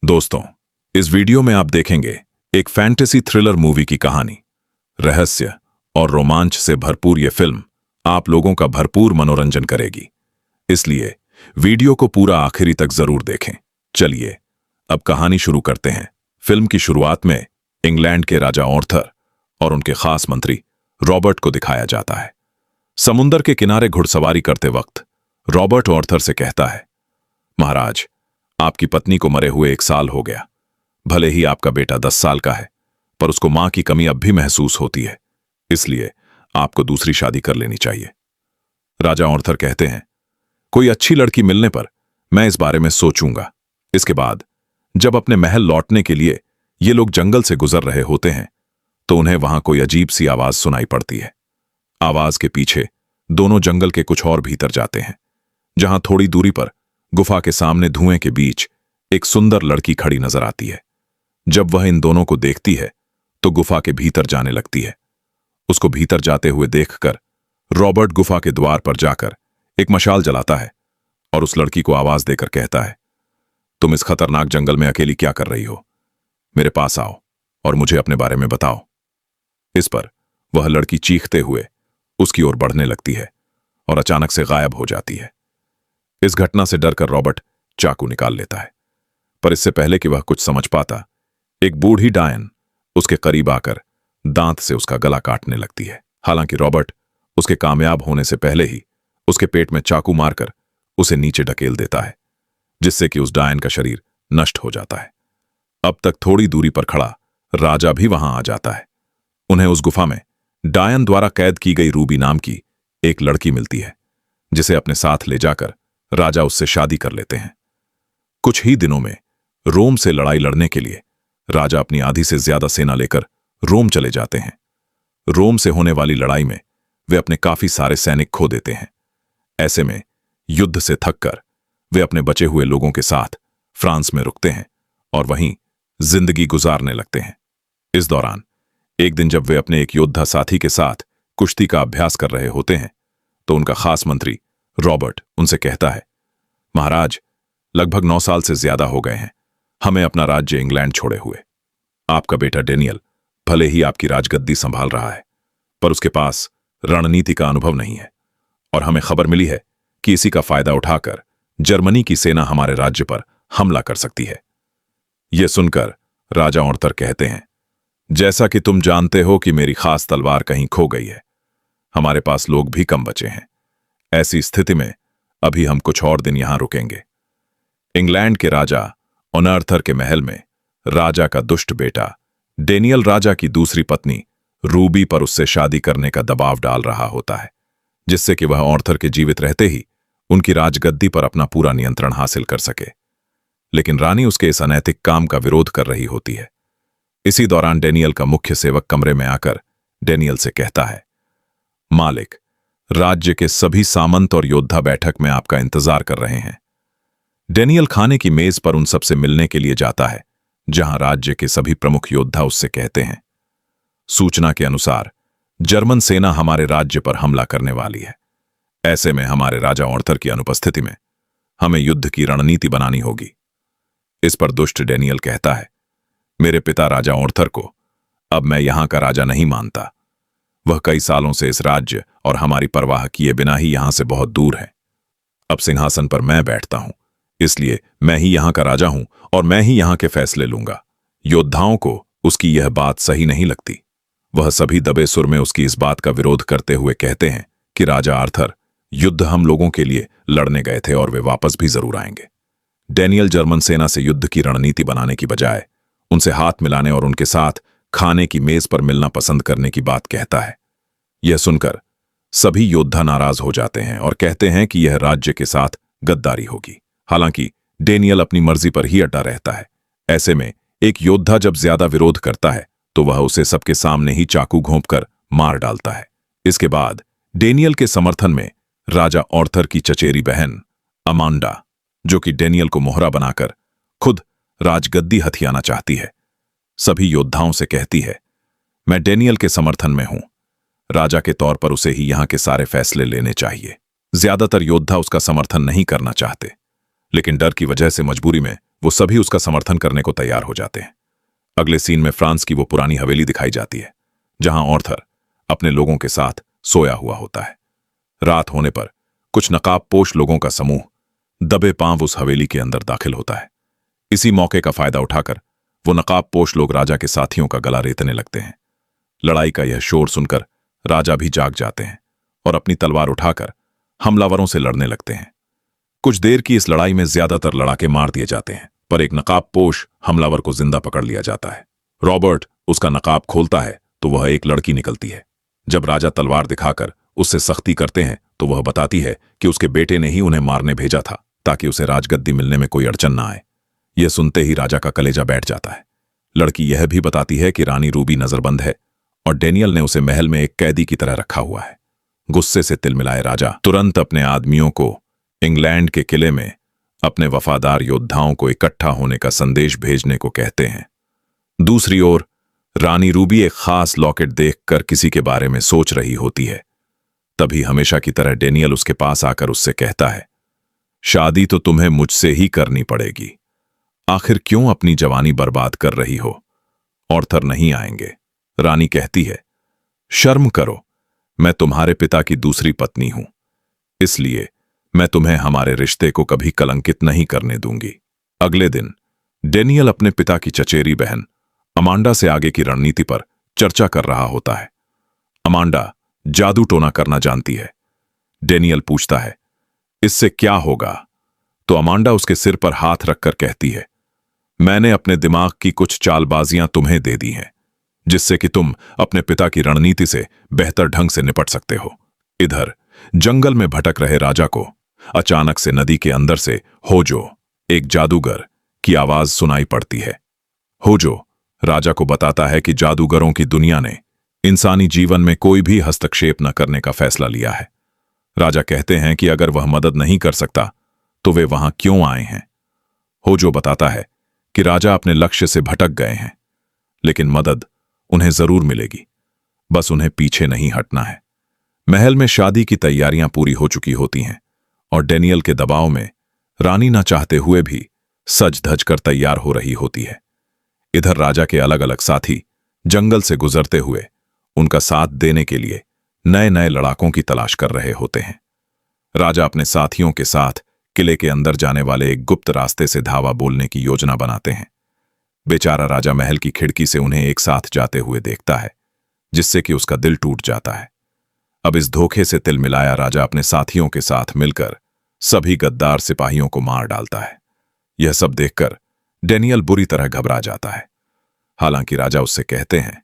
दोस्तों, इस वीडियो में आप देखेंगे एक फैंटेसी थ्रिलर मूवी की कहानी। रहस्य और रोमांच से भरपूर ये फिल्म आप लोगों का भरपूर मनोरंजन करेगी, इसलिए वीडियो को पूरा आखिरी तक जरूर देखें। चलिए अब कहानी शुरू करते हैं। फिल्म की शुरुआत में इंग्लैंड के राजा आर्थर और उनके खास मंत्री रॉबर्ट को दिखाया जाता है। समुंदर के किनारे घुड़सवारी करते वक्त रॉबर्ट आर्थर से कहता है, महाराज, आपकी पत्नी को मरे हुए 1 साल हो गया। भले ही आपका बेटा 10 साल का है, पर उसको मां की कमी अब भी महसूस होती है, इसलिए आपको दूसरी शादी कर लेनी चाहिए। राजा आर्थर कहते हैं, कोई अच्छी लड़की मिलने पर मैं इस बारे में सोचूंगा। इसके बाद जब अपने महल लौटने के लिए ये लोग जंगल से गुजर रहे होते हैं तो उन्हें वहां कोई अजीब सी आवाज सुनाई पड़ती है। आवाज के पीछे दोनों जंगल के कुछ और भीतर जाते हैं, जहां थोड़ी दूरी पर गुफा के सामने धुएं के बीच एक सुंदर लड़की खड़ी नजर आती है। जब वह इन दोनों को देखती है तो गुफा के भीतर जाने लगती है। उसको भीतर जाते हुए देखकर रॉबर्ट गुफा के द्वार पर जाकर एक मशाल जलाता है और उस लड़की को आवाज देकर कहता है, तुम इस खतरनाक जंगल में अकेली क्या कर रही हो? मेरे पास आओ और मुझे अपने बारे में बताओ। इस पर वह लड़की चीखते हुए उसकी ओर बढ़ने लगती है और अचानक से गायब हो जाती है। इस घटना से डरकर रॉबर्ट चाकू निकाल लेता है, पर इससे पहले कि वह कुछ समझ पाता, एक बूढ़ी डायन उसके करीब आकर दांत से उसका गला काटने लगती है। हालांकि रॉबर्ट उसके कामयाब होने से पहले ही उसके पेट में चाकू मारकर उसे नीचे ढकेल देता है, जिससे कि उस डायन का शरीर नष्ट हो जाता है। अब तक थोड़ी दूरी पर खड़ा राजा भी वहां आ जाता है। उन्हें उस गुफा में डायन द्वारा कैद की गई रूबी नाम की एक लड़की मिलती है, जिसे अपने साथ ले जाकर राजा उससे शादी कर लेते हैं। कुछ ही दिनों में रोम से लड़ाई लड़ने के लिए राजा अपनी आधी से ज्यादा सेना लेकर रोम चले जाते हैं। रोम से होने वाली लड़ाई में वे अपने काफी सारे सैनिक खो देते हैं। ऐसे में युद्ध से थककर वे अपने बचे हुए लोगों के साथ फ्रांस में रुकते हैं और वहीं जिंदगी गुजारने लगते हैं। इस दौरान एक दिन जब वे अपने एक योद्धा साथी के साथ कुश्ती का अभ्यास कर रहे होते हैं तो उनका खास मंत्री रॉबर्ट उनसे कहता है, महाराज, लगभग 9 साल से ज्यादा हो गए हैं हमें अपना राज्य इंग्लैंड छोड़े हुए। आपका बेटा डेनियल भले ही आपकी राजगद्दी संभाल रहा है, पर उसके पास रणनीति का अनुभव नहीं है और हमें खबर मिली है कि इसी का फायदा उठाकर जर्मनी की सेना हमारे राज्य पर हमला कर सकती है। यह सुनकर राजा आर्थर कहते हैं, जैसा कि तुम जानते हो कि मेरी खास तलवार कहीं खो गई है, हमारे पास लोग भी कम बचे हैं। ऐसी स्थिति में अभी हम कुछ और दिन यहां रुकेंगे। इंग्लैंड के राजा ओनार्थर के महल में राजा का दुष्ट बेटा डेनियल राजा की दूसरी पत्नी रूबी पर उससे शादी करने का दबाव डाल रहा होता है, जिससे कि वह आर्थर के जीवित रहते ही उनकी राजगद्दी पर अपना पूरा नियंत्रण हासिल कर सके। लेकिन रानी उसके इस अनैतिक काम का विरोध कर रही होती है। इसी दौरान डेनियल का मुख्य सेवक कमरे में आकर डेनियल से कहता है, मालिक, राज्य के सभी सामंत और योद्धा बैठक में आपका इंतजार कर रहे हैं। डेनियल खाने की मेज पर उन सबसे मिलने के लिए जाता है, जहां राज्य के सभी प्रमुख योद्धा उससे कहते हैं, सूचना के अनुसार जर्मन सेना हमारे राज्य पर हमला करने वाली है। ऐसे में हमारे राजा आर्थर की अनुपस्थिति में हमें युद्ध की रणनीति बनानी होगी। इस पर दुष्ट डेनियल कहता है, मेरे पिता राजा आर्थर को अब मैं यहां का राजा नहीं मानता। वह कई सालों से इस राज्य और हमारी परवाह किए बिना ही यहां से बहुत दूर है। अब सिंहासन पर मैं बैठता हूं, इसलिए मैं ही यहां का राजा हूं और मैं ही यहां के फैसले लूंगा। योद्धाओं को उसकी यह बात सही नहीं लगती। वह सभी दबे सुर में उसकी इस बात का विरोध करते हुए कहते हैं कि राजा आर्थर युद्ध हम लोगों के लिए लड़ने गए थे और वे वापस भी जरूर आएंगे। डेनियल जर्मन सेना से युद्ध की रणनीति बनाने की बजाय उनसे हाथ मिलाने और उनके साथ खाने की मेज पर मिलना पसंद करने की बात कहता है। यह सुनकर सभी योद्धा नाराज हो जाते हैं और कहते हैं कि यह राज्य के साथ गद्दारी होगी। हालांकि डेनियल अपनी मर्जी पर ही अड़ा रहता है। ऐसे में एक योद्धा जब ज्यादा विरोध करता है तो वह उसे सबके सामने ही चाकू घोंपकर मार डालता है। इसके बाद डेनियल के समर्थन में राजा आर्थर की चचेरी बहन अमांडा, जो कि डेनियल को मोहरा बनाकर खुद राजगद्दी हथियाना चाहती है, सभी योद्धाओं से कहती है, मैं डेनियल के समर्थन में हूं। राजा के तौर पर उसे ही यहां के सारे फैसले लेने चाहिए। ज्यादातर योद्धा उसका समर्थन नहीं करना चाहते, लेकिन डर की वजह से मजबूरी में वो सभी उसका समर्थन करने को तैयार हो जाते हैं। अगले सीन में फ्रांस की वो पुरानी हवेली दिखाई जाती है जहां ऑर्थर अपने लोगों के साथ सोया हुआ होता है। रात होने पर कुछ नकाबपोश लोगों का समूह दबे पांव उस हवेली के अंदर दाखिल होता है। इसी मौके का फायदा उठाकर वो नकाबपोश लोग राजा के साथियों का गला रेतने लगते हैं। लड़ाई का यह शोर सुनकर राजा भी जाग जाते हैं और अपनी तलवार उठाकर हमलावरों से लड़ने लगते हैं। कुछ देर की इस लड़ाई में ज्यादातर लड़ाके मार दिए जाते हैं, पर एक नकाबपोश हमलावर को जिंदा पकड़ लिया जाता है। रॉबर्ट उसका नकाब खोलता है तो वह एक लड़की निकलती है। जब राजा तलवार दिखाकर उससे सख्ती करते हैं तो वह बताती है कि उसके बेटे ने ही उन्हें मारने भेजा था ताकि उसे राजगद्दी मिलने में कोई अड़चन ना आए। यह सुनते ही राजा का कलेजा बैठ जाता है। लड़की यह भी बताती है कि रानी रूबी नजरबंद है और डेनियल ने उसे महल में एक कैदी की तरह रखा हुआ है। गुस्से से तिलमिलाए राजा तुरंत अपने आदमियों को इंग्लैंड के किले में अपने वफादार योद्धाओं को इकट्ठा होने का संदेश भेजने को कहते हैं। दूसरी ओर रानी रूबी एक खास लॉकेट देखकर किसी के बारे में सोच रही होती है। तभी हमेशा की तरह डेनियल उसके पास आकर उससे कहता है, शादी तो तुम्हें मुझसे ही करनी पड़ेगी। आखिर क्यों अपनी जवानी बर्बाद कर रही हो? ऑर्थर नहीं आएंगे। रानी कहती है, शर्म करो, मैं तुम्हारे पिता की दूसरी पत्नी हूं, इसलिए मैं तुम्हें हमारे रिश्ते को कभी कलंकित नहीं करने दूंगी। अगले दिन डेनियल अपने पिता की चचेरी बहन अमांडा से आगे की रणनीति पर चर्चा कर रहा होता है। अमांडा जादू टोना करना जानती है। डेनियल पूछता है, इससे क्या होगा? तो अमांडा उसके सिर पर हाथ रखकर कहती है, मैंने अपने दिमाग की कुछ चालबाजियां तुम्हें दे दी हैं, जिससे कि तुम अपने पिता की रणनीति से बेहतर ढंग से निपट सकते हो। इधर जंगल में भटक रहे राजा को अचानक से नदी के अंदर से होजो, एक जादूगर, की आवाज सुनाई पड़ती है। होजो राजा को बताता है कि जादूगरों की दुनिया ने इंसानी जीवन में कोई भी हस्तक्षेप न करने का फैसला लिया है। राजा कहते हैं कि अगर वह मदद नहीं कर सकता तो वे वहां क्यों आए हैं। होजो बताता है कि राजा अपने लक्ष्य से भटक गए हैं, लेकिन मदद उन्हें जरूर मिलेगी, बस उन्हें पीछे नहीं हटना है। महल में शादी की तैयारियां पूरी हो चुकी होती हैं और डेनियल के दबाव में रानी न चाहते हुए भी सज धज कर तैयार हो रही होती है। इधर राजा के अलग अलग साथी जंगल से गुजरते हुए उनका साथ देने के लिए नए नए लड़ाकों की तलाश कर रहे होते हैं। राजा अपने साथियों के साथ किले के अंदर जाने वाले एक गुप्त रास्ते से धावा बोलने की योजना बनाते हैं। बेचारा राजा महल की खिड़की से उन्हें एक साथ जाते हुए देखता है, जिससे कि उसका दिल टूट जाता है। अब इस धोखे से तिलमिलाया राजा अपने साथियों के साथ मिलकर सभी गद्दार सिपाहियों को मार डालता है। यह सब देखकर डेनियल बुरी तरह घबरा जाता है। हालांकि राजा उससे कहते हैं,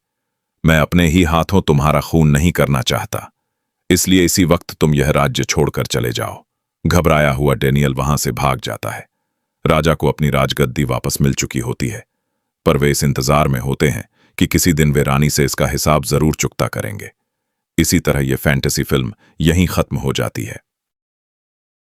मैं अपने ही हाथों तुम्हारा खून नहीं करना चाहता, इसलिए इसी वक्त तुम यह राज्य छोड़कर चले जाओ। घबराया हुआ डेनियल वहां से भाग जाता है। राजा को अपनी राजगद्दी वापस मिल चुकी होती है, पर वे इस इंतजार में होते हैं कि किसी दिन वे रानी से इसका हिसाब जरूर चुकता करेंगे। इसी तरह यह फैंटेसी फिल्म यहीं खत्म हो जाती है।